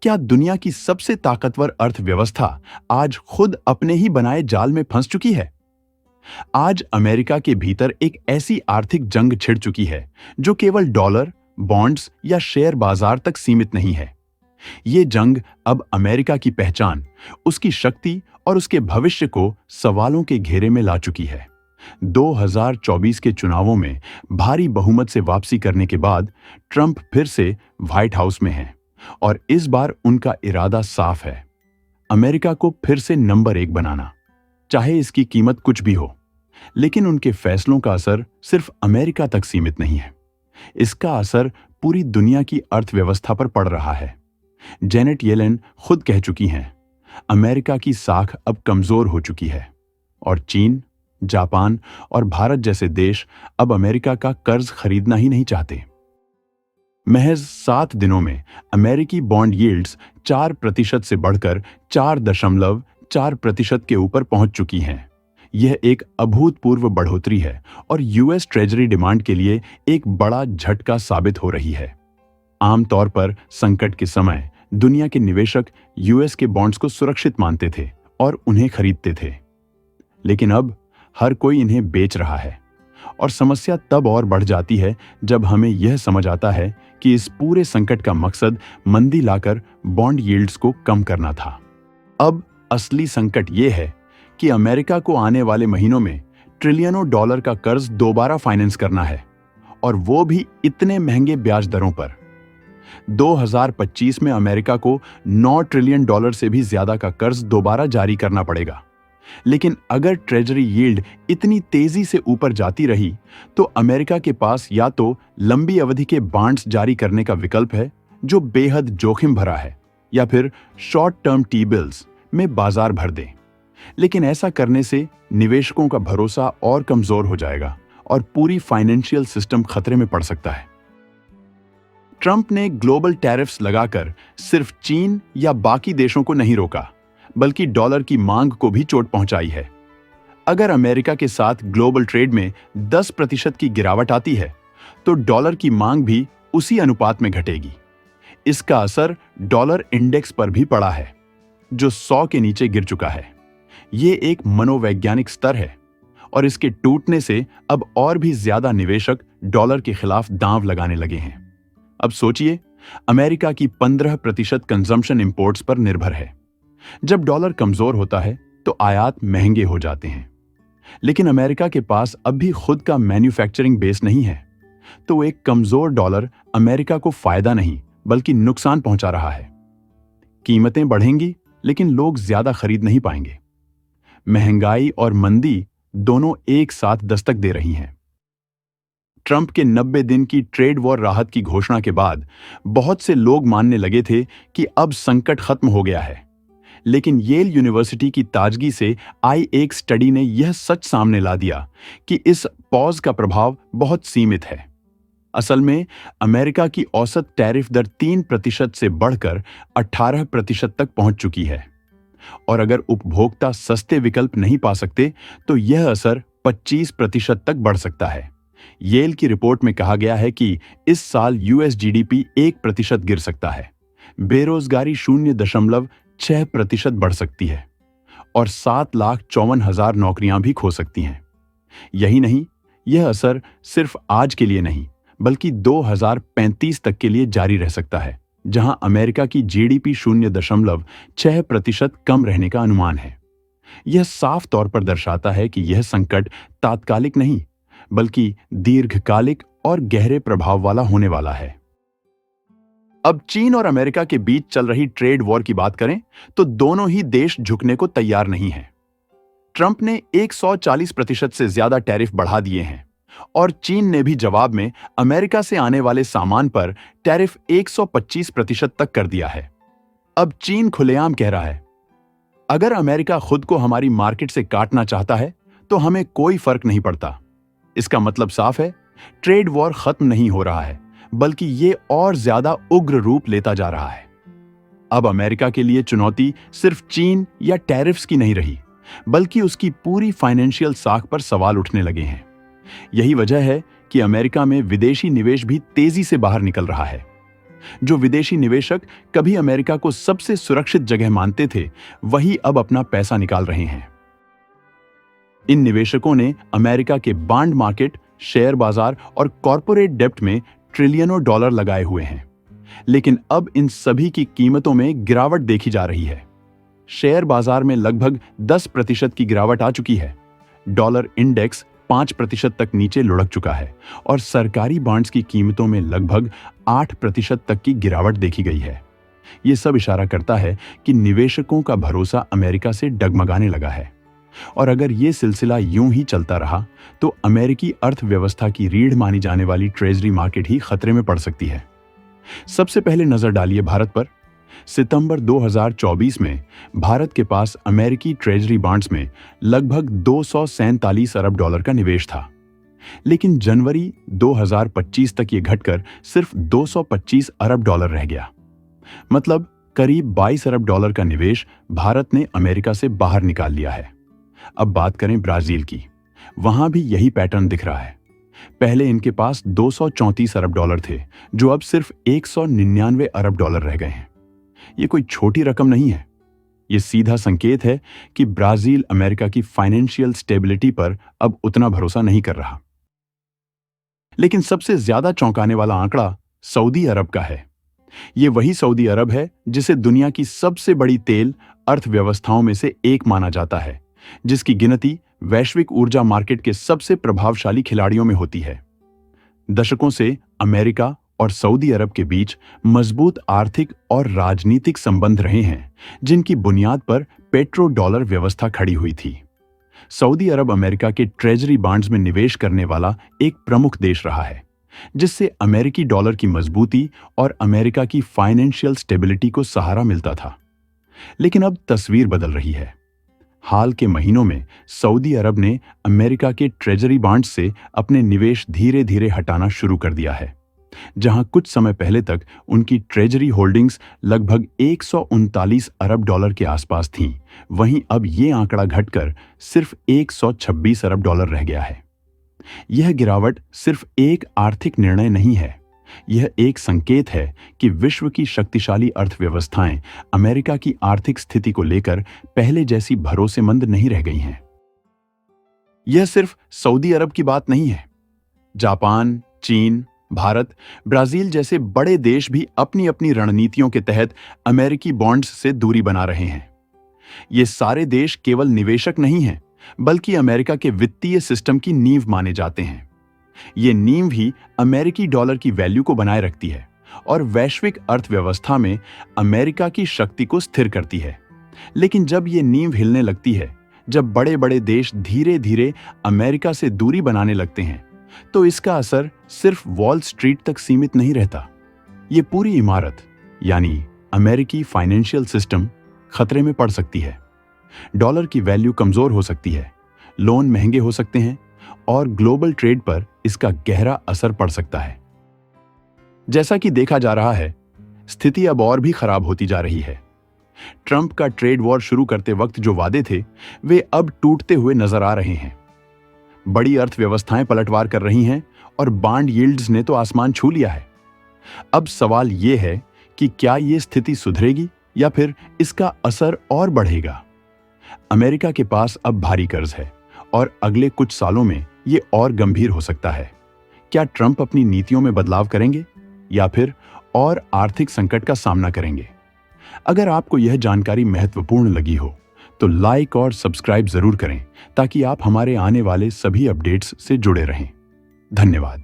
क्या दुनिया की सबसे ताकतवर अर्थव्यवस्था आज खुद अपने ही बनाए जाल में फंस चुकी है? आज अमेरिका के भीतर एक ऐसी आर्थिक जंग छिड़ चुकी है जो केवल डॉलर, बॉन्ड्स या शेयर बाजार तक सीमित नहीं है। ये जंग अब अमेरिका की पहचान, उसकी शक्ति और उसके भविष्य को सवालों के घेरे में ला चुकी है। 2024 के चुनावों में भारी बहुमत से वापसी करने के बाद ट्रंप फिर से व्हाइट हाउस में हैं और इस बार उनका इरादा साफ है, अमेरिका को फिर से नंबर 1 बनाना, चाहे इसकी कीमत कुछ भी हो। लेकिन उनके फैसलों का असर सिर्फ अमेरिका तक सीमित नहीं है, इसका असर पूरी दुनिया की अर्थव्यवस्था पर पड़ रहा है। जेनेट येलेन खुद कह चुकी हैं, अमेरिका की साख अब कमजोर हो चुकी है और चीन, जापान और भारत जैसे देश अब अमेरिका का कर्ज खरीदना ही नहीं चाहते। महज 7 दिनों में अमेरिकी बॉन्ड यील्ड्स 4% से बढ़कर 4.4% के ऊपर पहुंच चुकी हैं। यह एक अभूतपूर्व बढ़ोतरी है और यूएस ट्रेजरी डिमांड के लिए एक बड़ा झटका साबित हो रही है। आमतौर पर संकट के समय दुनिया के निवेशक यूएस के बॉन्ड्स को सुरक्षित मानते थे और उन्हें खरीदते थे, लेकिन अब हर कोई इन्हें बेच रहा है और समस्या तब और बढ़ जाती है जब हमें यह समझ आता है कि इस पूरे संकट का मकसद मंदी लाकर बॉन्ड यील्ड्स को कम करना था। अब असली संकट यह है कि अमेरिका को आने वाले महीनों में ट्रिलियनों डॉलर का कर्ज दोबारा फाइनेंस करना है और वो भी इतने महंगे ब्याज दरों पर। 2025 में अमेरिका को 9 ट्रिलियन डॉलर से भी ज्यादा का कर्ज दोबारा जारी करना पड़ेगा। लेकिन अगर ट्रेजरी यील्ड इतनी तेजी से ऊपर जाती रही तो अमेरिका के पास या तो लंबी अवधि के बॉन्ड्स जारी करने का विकल्प है जो बेहद जोखिम भरा है, या फिर शॉर्ट टर्म टी बिल्स में बाजार भर दें। लेकिन ऐसा करने से निवेशकों का भरोसा और कमजोर हो जाएगा और पूरी फाइनेंशियल सिस्टम खतरे में पड़ सकता है। ट्रंप ने ग्लोबल टैरिफ्स लगाकर सिर्फ चीन या बाकी देशों को नहीं रोका, बल्कि डॉलर की मांग को भी चोट पहुंचाई है। अगर अमेरिका के साथ ग्लोबल ट्रेड में 10% की गिरावट आती है तो डॉलर की मांग भी उसी अनुपात में घटेगी। इसका असर डॉलर इंडेक्स पर भी पड़ा है, जो 100 के नीचे गिर चुका है। ये एक मनोवैज्ञानिक स्तर है और इसके टूटने से अब और भी ज्यादा निवेशक डॉलर के खिलाफ दांव लगाने लगे हैं। अब सोचिए, अमेरिका की 15% कंजम्पशन इंपोर्ट्स पर निर्भर है। जब डॉलर कमजोर होता है तो आयात महंगे हो जाते हैं, लेकिन अमेरिका के पास अब भी खुद का मैन्युफैक्चरिंग बेस नहीं है, तो एक कमजोर डॉलर अमेरिका को फायदा नहीं बल्कि नुकसान पहुंचा रहा है। कीमतें बढ़ेंगी लेकिन लोग ज्यादा खरीद नहीं पाएंगे। महंगाई और मंदी दोनों एक साथ दस्तक दे रही हैं। ट्रंप के 90 दिन की ट्रेड वॉर राहत की घोषणा के बाद बहुत से लोग मानने लगे थे कि अब संकट खत्म हो गया है, लेकिन येल यूनिवर्सिटी की ताजगी से आई एक स्टडी ने यह सच सामने ला दिया कि इस पॉज का प्रभाव बहुत सीमित है। असल में अमेरिका की औसत टैरिफ दर 3% से बढ़कर 18% तक पहुंच चुकी है और अगर उपभोक्ता सस्ते विकल्प नहीं पा सकते तो यह असर 25% तक बढ़ सकता है। येल की रिपोर्ट में कहा गया है कि इस साल यूएस जीडीपी 1% गिर सकता है, बेरोजगारी 0.6% बढ़ सकती है और 7,54,000 नौकरियां भी खो सकती हैं। यही नहीं, यह असर सिर्फ आज के लिए नहीं बल्कि 2035 तक के लिए जारी रह सकता है, जहां अमेरिका की जीडीपी 0.6% कम रहने का अनुमान है। यह साफ तौर पर दर्शाता है कि यह संकट तात्कालिक नहीं बल्कि दीर्घकालिक और गहरे प्रभाव वाला होने वाला है। अब चीन और अमेरिका के बीच चल रही ट्रेड वॉर की बात करें तो दोनों ही देश झुकने को तैयार नहीं हैं। ट्रंप ने 140% से ज्यादा टैरिफ बढ़ा दिए हैं और चीन ने भी जवाब में अमेरिका से आने वाले सामान पर टैरिफ 125% तक कर दिया है। अब चीन खुलेआम कह रहा है, अगर अमेरिका खुद को हमारी मार्केट से काटना चाहता है तो हमें कोई फर्क नहीं पड़ता। इसका मतलब साफ है, ट्रेड वॉर खत्म नहीं हो रहा है बल्कि ये और ज्यादा उग्र रूप लेता जा रहा है। अब अमेरिका के लिए चुनौती सिर्फ चीन या टैरिफ्स की नहीं रही बल्कि उसकी पूरी फाइनेंशियल साख पर सवाल उठने लगे हैं। यही वजह है कि अमेरिका में विदेशी निवेश भी तेजी से बाहर निकल रहा है। जो विदेशी निवेशक कभी अमेरिका को सबसे सुरक्षित जगह मानते थे, वही अब अपना पैसा निकाल रहे हैं। इन निवेशकों ने अमेरिका के बॉन्ड मार्केट, शेयर बाजार और कॉरपोरेट डेब्ट में ट्रिलियनों डॉलर लगाए हुए हैं। लेकिन अब इन सभी की कीमतों में गिरावट देखी जा रही है। शेयर बाजार में लगभग 10% की गिरावट आ चुकी है। डॉलर इंडेक्स 5% तक नीचे लुढ़क चुका है और सरकारी बॉन्ड्स की कीमतों में लगभग 8% तक की गिरावट देखी गई है। ये सब इशारा करता है कि निवेशकों का भरोसा अमेरिका से डगमगाने लगा है और अगर ये सिलसिला यूं ही चलता रहा तो अमेरिकी अर्थव्यवस्था की रीढ़ मानी जाने वाली ट्रेजरी मार्केट ही खतरे में पड़ सकती है। सबसे पहले नजर डालिए भारत पर। सितंबर 2024 में भारत के पास अमेरिकी ट्रेजरी बॉन्ड्स में लगभग 247 अरब डॉलर का निवेश था, लेकिन जनवरी 2025 तक ये घटकर सिर्फ 225 अरब डॉलर रह गया। मतलब करीब 22 अरब डॉलर का निवेश भारत ने अमेरिका से बाहर निकाल लिया है। अब बात करें ब्राजील की। वहां भी यही पैटर्न दिख रहा है। पहले इनके पास 234 अरब डॉलर थे, जो अब सिर्फ 199 अरब डॉलर रह गए हैं। ये कोई छोटी रकम नहीं है। ये सीधा संकेत है कि ब्राजील अमेरिका की फाइनेंशियल स्टेबिलिटी पर अब उतना भरोसा नहीं कर रहा। लेकिन सबसे ज्यादा चौंकाने वाला आंकड़ा सऊदी अरब का है। ये वही सऊदी अरब है जिसे दुनिया की सबसे बड़ी तेल अर्थव्यवस्थाओं में से एक माना जाता है, जिसकी गिनती वैश्विक ऊर्जा मार्केट के सबसे प्रभावशाली खिलाड़ियों में होती है। दशकों से अमेरिका और सऊदी अरब के बीच मजबूत आर्थिक और राजनीतिक संबंध रहे हैं, जिनकी बुनियाद पर पेट्रो डॉलर व्यवस्था खड़ी हुई थी। सऊदी अरब अमेरिका के ट्रेजरी बॉन्ड्स में निवेश करने वाला एक प्रमुख देश रहा है, जिससे अमेरिकी डॉलर की मजबूती और अमेरिका की फाइनेंशियल स्टेबिलिटी को सहारा मिलता था। लेकिन अब तस्वीर बदल रही है। हाल के महीनों में सऊदी अरब ने अमेरिका के ट्रेजरी बॉन्ड्स से अपने निवेश धीरे धीरे हटाना शुरू कर दिया है। जहां कुछ समय पहले तक उनकी ट्रेजरी होल्डिंग्स लगभग 139 अरब डॉलर के आसपास थीं, वहीं अब ये आंकड़ा घटकर सिर्फ 126 अरब डॉलर रह गया है। यह गिरावट सिर्फ एक आर्थिक निर्णय नहीं है, यह एक संकेत है कि विश्व की शक्तिशाली अर्थव्यवस्थाएं अमेरिका की आर्थिक स्थिति को लेकर पहले जैसी भरोसेमंद नहीं रह गई हैं। यह सिर्फ सऊदी अरब की बात नहीं है। जापान, चीन, भारत, ब्राजील जैसे बड़े देश भी अपनी अपनी रणनीतियों के तहत अमेरिकी बॉन्ड्स से दूरी बना रहे हैं। ये सारे देश केवल निवेशक नहीं हैं, बल्कि अमेरिका के वित्तीय सिस्टम की नींव माने जाते हैं। ये नींव ही अमेरिकी डॉलर की वैल्यू को बनाए रखती है और वैश्विक अर्थव्यवस्था में अमेरिका की शक्ति को स्थिर करती है। लेकिन जब ये नींव हिलने लगती है, जब बड़े बड़े देश धीरे धीरे अमेरिका से दूरी बनाने लगते हैं, तो इसका असर सिर्फ वॉल स्ट्रीट तक सीमित नहीं रहता। ये पूरी इमारत यानी अमेरिकी फाइनेंशियल सिस्टम खतरे में पड़ सकती है। डॉलर की वैल्यू कमजोर हो सकती है, लोन महंगे हो सकते हैं और ग्लोबल ट्रेड पर इसका गहरा असर पड़ सकता है। जैसा कि देखा जा रहा है, स्थिति अब और भी खराब होती जा रही है। ट्रंप का ट्रेड वॉर शुरू करते वक्त जो वादे थे, वे अब टूटते हुए नजर आ रहे हैं। बड़ी अर्थव्यवस्थाएं पलटवार कर रही हैं और बॉन्ड यील्ड्स ने तो आसमान छू लिया है। अब सवाल यह है कि क्या यह स्थिति सुधरेगी या फिर इसका असर और बढ़ेगा। अमेरिका के पास अब भारी कर्ज है और अगले कुछ सालों में ये और गंभीर हो सकता है। क्या ट्रंप अपनी नीतियों में बदलाव करेंगे या फिर और आर्थिक संकट का सामना करेंगे? अगर आपको यह जानकारी महत्वपूर्ण लगी हो तो लाइक और सब्सक्राइब जरूर करें ताकि आप हमारे आने वाले सभी अपडेट्स से जुड़े रहें। धन्यवाद।